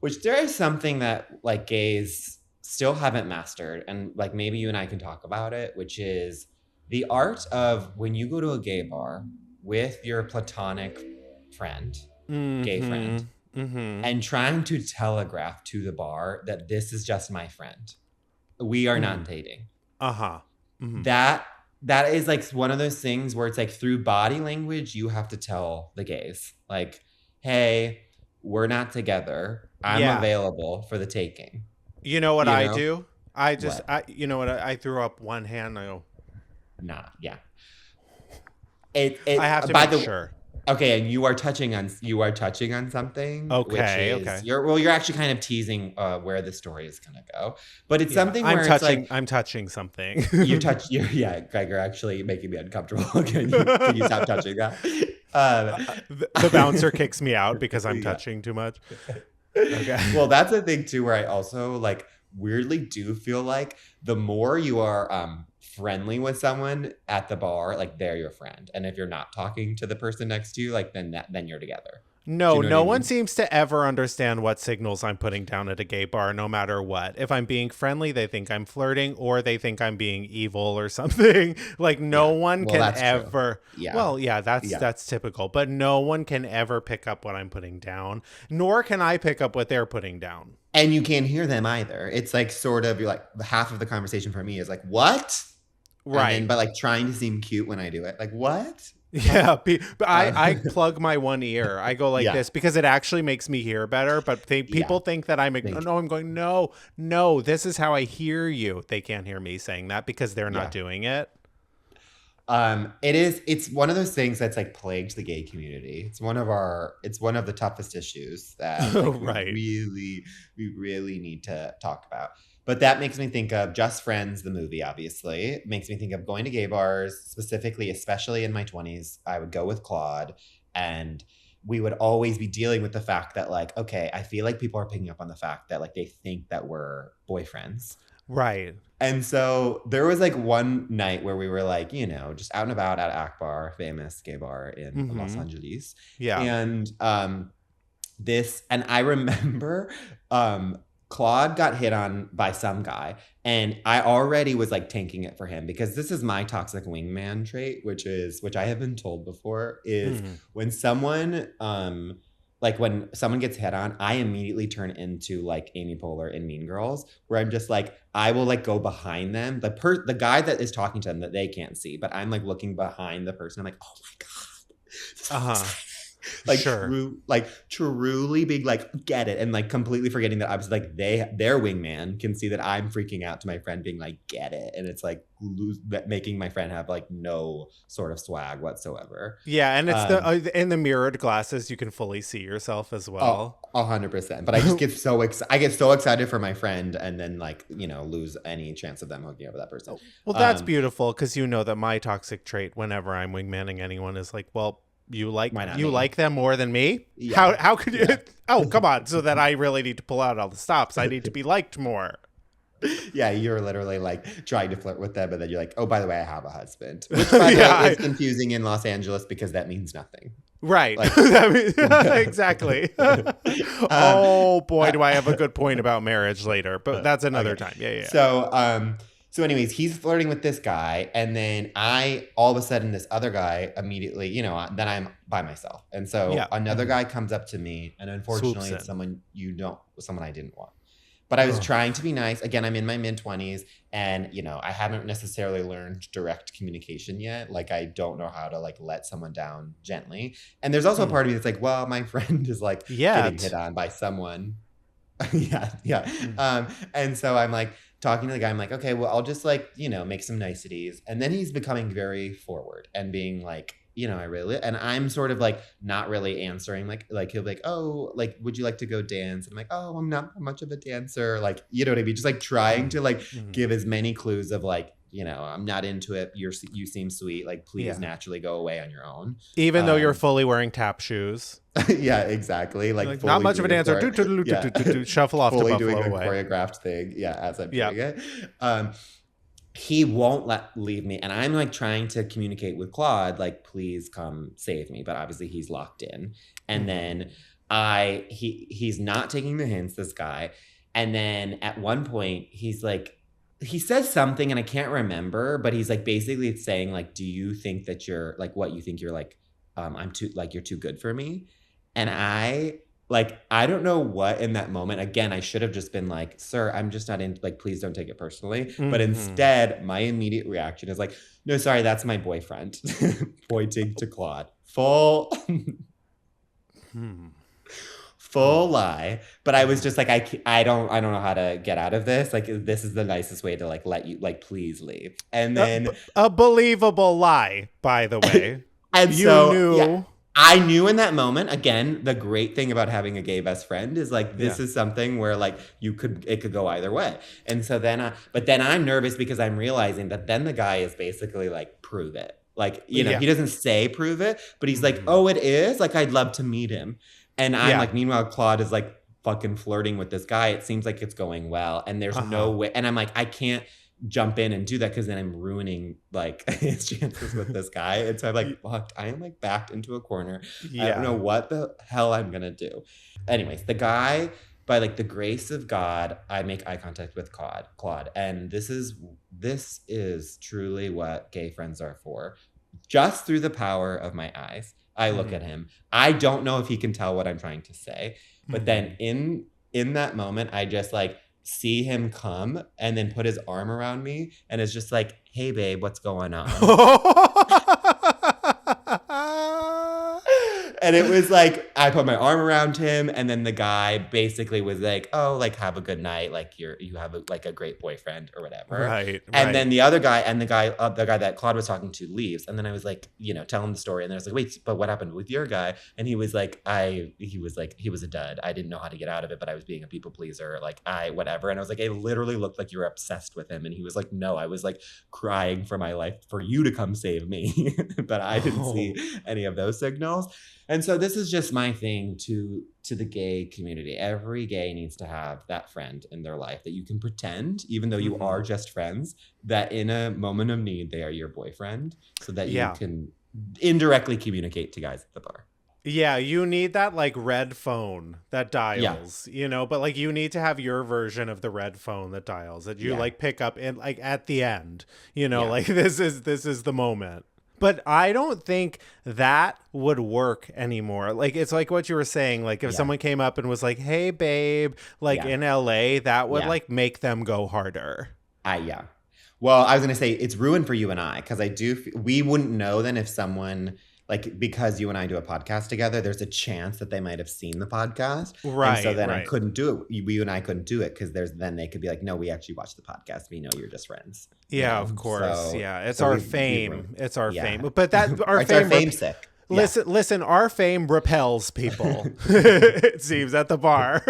which there is something that like gays still haven't mastered. And like maybe you and I can talk about it, which is the art of when you go to a gay bar with your platonic friend, gay friend, and trying to telegraph to the bar that this is just my friend. We are not dating. Uh-huh. That is like one of those things where it's like through body language, you have to tell the gays like, hey, we're not together. I'm available for the taking. You know what You I know? do? You know what? I threw up one hand. I go, Nah, yeah. I have to by make sure. Okay, and you are touching on something, which is Okay. you're actually kind of teasing where the story is gonna go, but it's something I'm where touching. it's like I'm touching something. Greg, you're actually making me uncomfortable. Can you stop touching that? The bouncer kicks me out because I'm touching too much. Okay. Well, that's the thing too, where I also like weirdly do feel like the more you are friendly with someone at the bar, like they're your friend, and if you're not talking to the person next to you, like then you're together. No, Do you know no what I one mean? seems to ever understand what signals I'm putting down at a gay bar, no matter what. If I'm being friendly, they think I'm flirting, or they think I'm being evil or something. Like no one Well, can that's true. ever. Yeah. Well, yeah, that's typical. But no one can ever pick up what I'm putting down, nor can I pick up what they're putting down. And you can't hear them either. It's like sort of you're like half of the conversation for me is like what, Right? and then, but like trying to seem cute when I do it, like what? Yeah, but I plug my one ear. I go like Yeah. this because it actually makes me hear better. But people think that I'm I'm going, no, this is how I hear you. They can't hear me saying that because they're not doing it. It's one of those things that's like plagued the gay community. It's one of the toughest issues that Right. we really need to talk about. But that makes me think of Just Friends, the movie, obviously. It makes me think of going to gay bars, specifically, especially in my 20s. I would go with Claude, and we would always be dealing with the fact that, like, okay, I feel like people are picking up on the fact that, like, they think that we're boyfriends. Right. And so there was, like, one night where we were, like, you know, just out and about at Akbar, famous gay bar in Los Angeles. Yeah. And and I remember Claude got hit on by some guy, and I already was like tanking it for him because this is my toxic wingman trait, which I have been told before is when someone when someone gets hit on, I immediately turn into like Amy Poehler in Mean Girls, where I'm just like I will like go behind them, the guy that is talking to them that they can't see, but I'm like looking behind the person. I'm like, oh my god, like sure. Truly being like get it, and like completely forgetting that I was like their wingman can see that I'm freaking out to my friend being like get it, and it's like making my friend have like no sort of swag whatsoever. Yeah, and it's in the mirrored glasses you can fully see yourself as well. 100%. But I just get so excited for my friend, and then like lose any chance of them hooking up with that person. Well, that's beautiful because you know that my toxic trait whenever I'm wingmanning anyone is like, well, you like them more than me? Yeah. How could you? Yeah. Oh, come on. So that I really need to pull out all the stops. I need to be liked more. Yeah, you're literally like trying to flirt with them, and then you're like, oh, by the way, I have a husband. Which by the way is confusing in Los Angeles because that means nothing. Right. Like, exactly. Oh boy, do I have a good point about marriage later, but that's another time. Yeah. So anyways, he's flirting with this guy, and then all of a sudden this other guy immediately, then I'm by myself. And so another guy comes up to me, and unfortunately it's someone I didn't want. But I was trying to be nice. Again, I'm in my mid-20s, and I haven't necessarily learned direct communication yet. Like I don't know how to like let someone down gently. And there's also a part of me that's like, well, my friend is like getting hit on by someone. Yeah. And so I'm like talking to the guy. I'm like, okay, well, I'll just like, make some niceties. And then he's becoming very forward and being like, I really, and I'm sort of like not really answering, like he'll be like, oh, like, would you like to go dance? And I'm like, oh, I'm not much of a dancer. Like, you know what I mean? Just like trying to like give as many clues of like, I'm not into it. You seem sweet. Like, please naturally go away on your own. Even though you're fully wearing tap shoes. Yeah, exactly. Like not much of a dancer. Shuffle off fully to doing Buffalo a away. choreographed thing. Yeah, as I'm doing it. He won't leave me, and I'm like trying to communicate with Claude, like, please come save me. But obviously he's locked in. And then he's not taking the hints, this guy. And then at one point he's like, he says something and I can't remember, but he's like basically saying like, do you think that you're like what you think you're like, you're too good for me? And I don't know what in that moment. Again, I should have just been like, sir, I'm just not in, like, please don't take it personally. But instead, my immediate reaction is like, no, sorry, that's my boyfriend. Pointing to Claude. Full lie. But I was just like, I don't know how to get out of this. Like, this is the nicest way to like let you, like, please leave. And then a believable lie, by the way. And You so, knew. yeah, I knew in that moment, again, the great thing about having a gay best friend is like, this is something where like it could go either way. And so then, but then I'm nervous because I'm realizing that then the guy is basically like, prove it. Like, you know, he doesn't say prove it, but he's like, oh, it is? Like, I'd love to meet him. And I'm like, meanwhile, Claude is like fucking flirting with this guy. It seems like it's going well. And there's no way. And I'm like, I can't jump in and do that because then I'm ruining like his chances with this guy. And so I'm like, fuck, I am like backed into a corner. I don't know what the hell I'm gonna do. Anyways, the guy, by like the grace of God, I make eye contact with Claude. And this is truly what gay friends are for. Just through the power of my eyes, I look at him. I don't know if he can tell what I'm trying to say, but then in that moment, I just like see him come and then put his arm around me and is just like, hey babe, what's going on? And it was like, I put my arm around him and then the guy basically was like, oh, like have a good night. Like you have a great boyfriend or whatever. Right. And then the other guy and the guy that Claude was talking to leaves. And then I was like, you know, tell him the story. And then I was like, wait, but what happened with your guy? And he was like, he was a dud. I didn't know how to get out of it, but I was being a people pleaser. Like whatever. And I was like, it literally looked like you were obsessed with him. And he was like, no, I was like crying for my life for you to come save me. But I didn't see any of those signals. And so this is just my thing to the gay community. Every gay needs to have that friend in their life that you can pretend, even though you are just friends, that in a moment of need, they are your boyfriend so that you can indirectly communicate to guys at the bar. Yeah, you need that like red phone that dials, you know, but like you need to have your version of the red phone that dials that you like pick up in like at the end, you know, like this is the moment. But I don't think that would work anymore. Like, it's like what you were saying. Like, if someone came up and was like, hey, babe, like in LA, that would like make them go harder. Well, I was going to say it's ruined for you and I because we wouldn't know then if someone, like, because you and I do a podcast together, there's a chance that they might have seen the podcast. Right. And so then I couldn't do it. You and I couldn't do it because then they could be like, no, we actually watched the podcast. We know you're just friends. Yeah, of course. So, it's our fame. It's our fame. But that our Famesick. Listen, our fame repels people. It seems at the bar.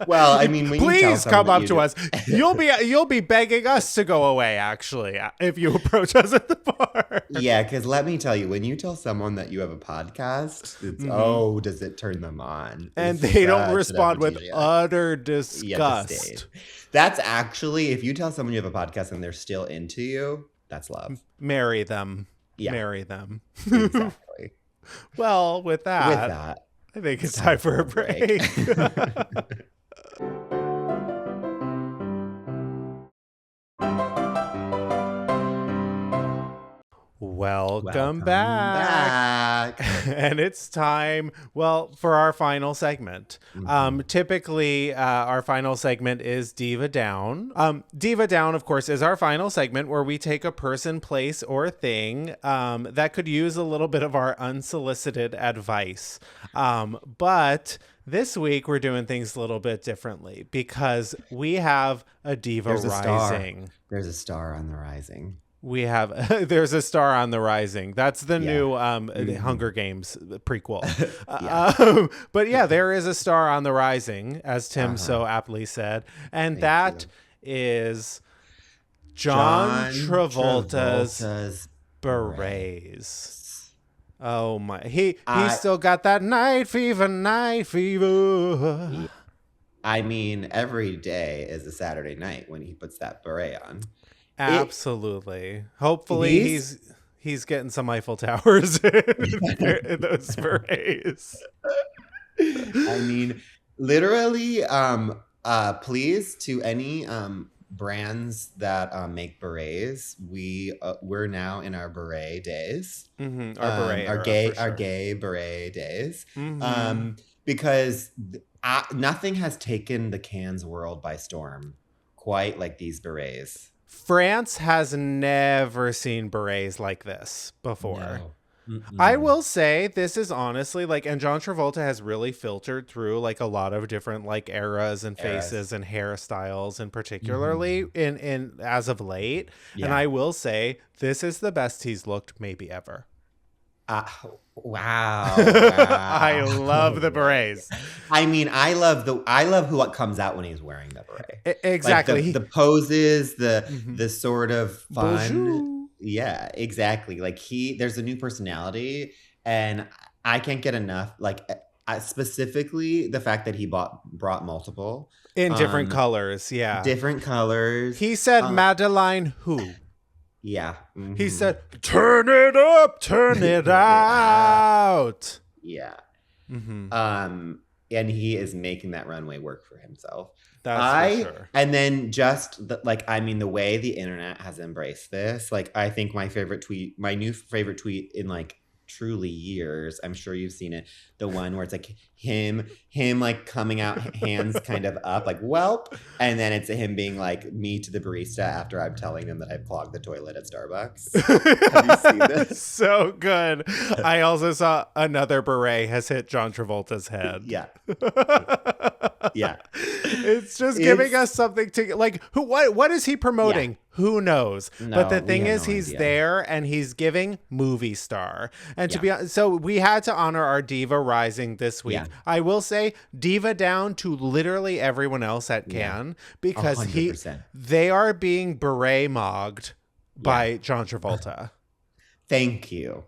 Well, I mean, when please come up to us. You'll be begging us to go away. Actually, if you approach us at the bar. Yeah, because let me tell you, when you tell someone that you have a podcast, it's does it turn them on? And they don't respond with utter disgust. That's actually, if you tell someone you have a podcast and they're still into you, that's love. Marry them. Yeah. Marry them. Exactly. Well, with that, I think it's time for a break. Welcome back. And it's time, for our final segment. Typically, our final segment is Diva Down. Diva Down, of course, is our final segment where we take a person, place, or thing that could use a little bit of our unsolicited advice. But this week, we're doing things a little bit differently because we have a Diva Rising. There's a star on the rising. We have there's a star on the rising. That's the new Hunger Games prequel. But yeah, there is a star on the rising, as Tim so aptly said, and that is John Travolta's berets. Oh my, he still got that night fever. I mean, every day is a Saturday night when he puts that beret on. Absolutely. Hopefully he's getting some Eiffel Towers in those berets. I mean, literally, please, to any brands that make berets, we're now in our beret days. Our gay beret days. Because nothing has taken the Cannes world by storm quite like these berets. France has never seen berets like this before. No. I will say this is honestly and John Travolta has really filtered through a lot of different eras and faces and hairstyles, and particularly in as of late. Yeah. And I will say this is the best he's looked maybe ever. Uh, wow. I love the berets. I mean, I love who comes out when he's wearing the beret. Exactly. Like the poses, Mhm. the sort of fun. Bonjour. Yeah, exactly. Like there's a new personality, and I can't get enough. Like specifically the fact that he brought multiple In different colors, yeah. different colors. He said, Madeline who? Yeah. He said, turn it up, turn it out. Yeah. Mm-hmm. And he is making that runway work for himself. That's for sure. And then just the way the internet has embraced this, like, I think my new favorite tweet in like truly years, I'm sure you've seen it, the one where it's like him like coming out hands kind of up like whelp, and then it's him being like me to the barista after I'm telling them that I've clogged the toilet at Starbucks. Have you seen this? So good. I also saw another beret has hit John Travolta's head. Yeah. Yeah. It's just giving us something to like. What is he promoting? Yeah. Who knows? No, but the thing is, he's there and he's giving movie star. And to be honest, so we had to honor our diva rising this week. Yeah. I will say diva down to literally everyone else at Cannes because 100%. They are being beret mogged by John Travolta. Thank you.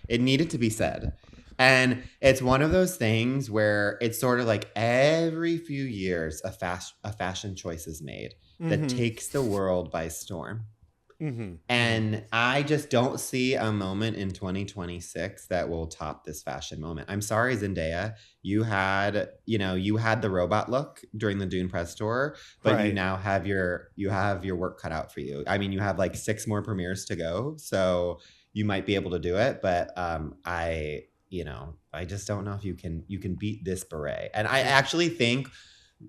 It needed to be said. And it's one of those things where it's sort of like every few years a fashion choice is made that takes the world by storm. Mm-hmm. And I just don't see a moment in 2026 that will top this fashion moment. I'm sorry, Zendaya, you had the robot look during the Dune press tour, but you now have your work cut out for you. I mean, you have like 6 more premieres to go, so you might be able to do it, but I just don't know if you can beat this beret. And I actually think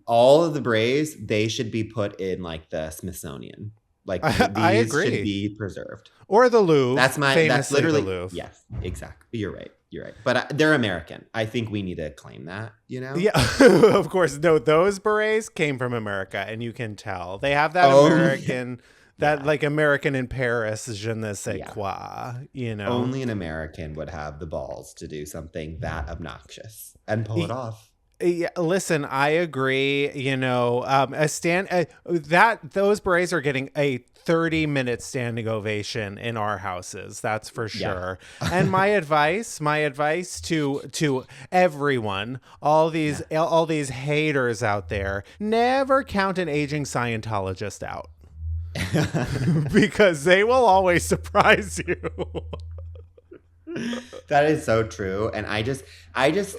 all of the berets, they should be put in like the Smithsonian. Like I agree. Should be preserved. Or the Louvre. That's literally the Louvre. Yes, exactly. You're right. But they're American. I think we need to claim that, Yeah, of course. No, those berets came from America, and you can tell. They have that American... That like American in Paris, je ne sais quoi, Only an American would have the balls to do something that obnoxious and pull it off. Yeah, listen, I agree. Those berets are getting a 30-minute standing ovation in our houses. That's for sure. Yeah. And my advice to everyone, all these haters out there, never count an aging Scientologist out. Because they will always surprise you. That is so true. And I just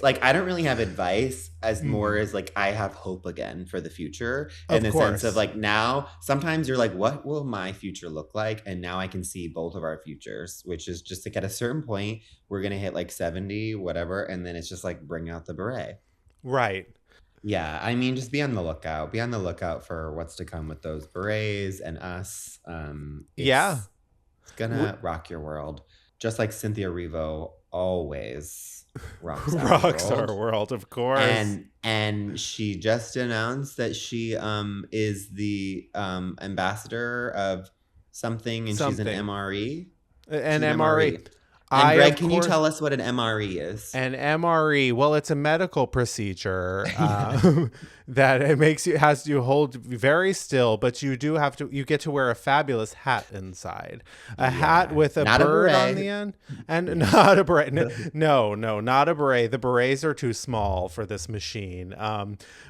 like, I don't really have advice as more as like I have hope again for the future, in the sense of like, now sometimes you're like, what will my future look like? And now I can see both of our futures, which is just like at a certain point we're gonna hit like 70 whatever, and then it's just like bring out the beret. Right. Yeah, I mean, just be on the lookout. Be on the lookout for what's to come with those berets and us. It's gonna rock your world, just like Cynthia Erivo always rocks our world, of course. And she just announced that she is the ambassador of something, and she's an MRE. An MRE. And Greg, can you tell us what an MRE is? An MRE, well, it's a medical procedure that has you hold very still, but you get to wear a fabulous hat inside. A hat with a bird on the end. And not a beret. No, not a beret. The berets are too small for this machine.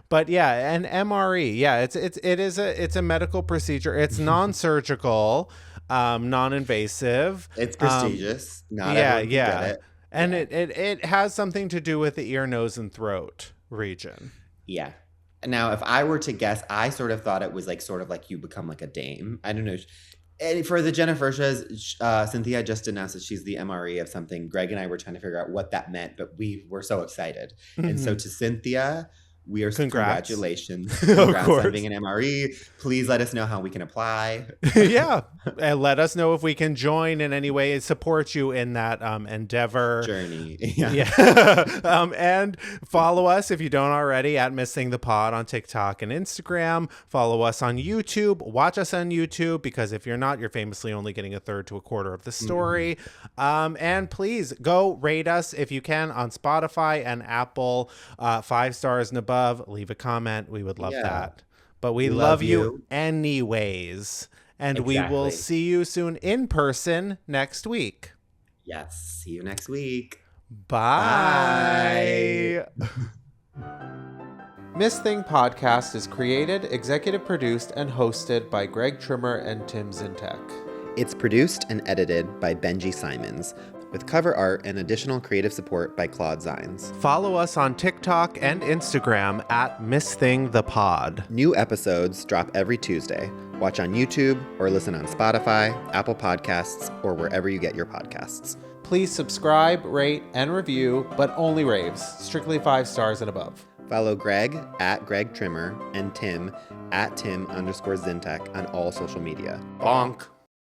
But yeah, an MRE. Yeah, it's a medical procedure. It's non-surgical. Non-invasive. It's prestigious. Not everyone can get it. And it has something to do with the ear, nose, and throat region. Yeah. Now, if I were to guess, I sort of thought it was like sort of like you become like a dame. I don't know. And for the Gennifertias, Cynthia just announced that she's the MRE of something. Greg and I were trying to figure out what that meant, but we were so excited. Mm-hmm. And so to Cynthia, We are Congrats. Congratulations. Of Congrats course. on being an MRE. Please let us know how we can apply. Yeah. And let us know if we can join in any way and support you in that endeavor. Journey. Yeah. And follow us if you don't already at Missing the Pod on TikTok and Instagram. Follow us on YouTube. Watch us on YouTube because if you're not, you're famously only getting a third to a quarter of the story. And please go rate us if you can on Spotify and Apple. 5 stars and above. Leave a comment. We would love that. But we love you anyways. And we will see you soon in person next week. Yes. See you next week. Bye. Miss Thing Podcast is created, executive produced, and hosted by Greg Trimmer and Tim Zintek. It's produced and edited by Benji Simons, with cover art and additional creative support by Claude Zines. Follow us on TikTok and Instagram at Miss Thing the Pod. New episodes drop every Tuesday. Watch on YouTube or listen on Spotify, Apple Podcasts, or wherever you get your podcasts. Please subscribe, rate, and review, but only raves. Strictly 5 stars and above. Follow Greg at Greg Trimmer and Tim at Tim_Zintek on all social media. Bonk.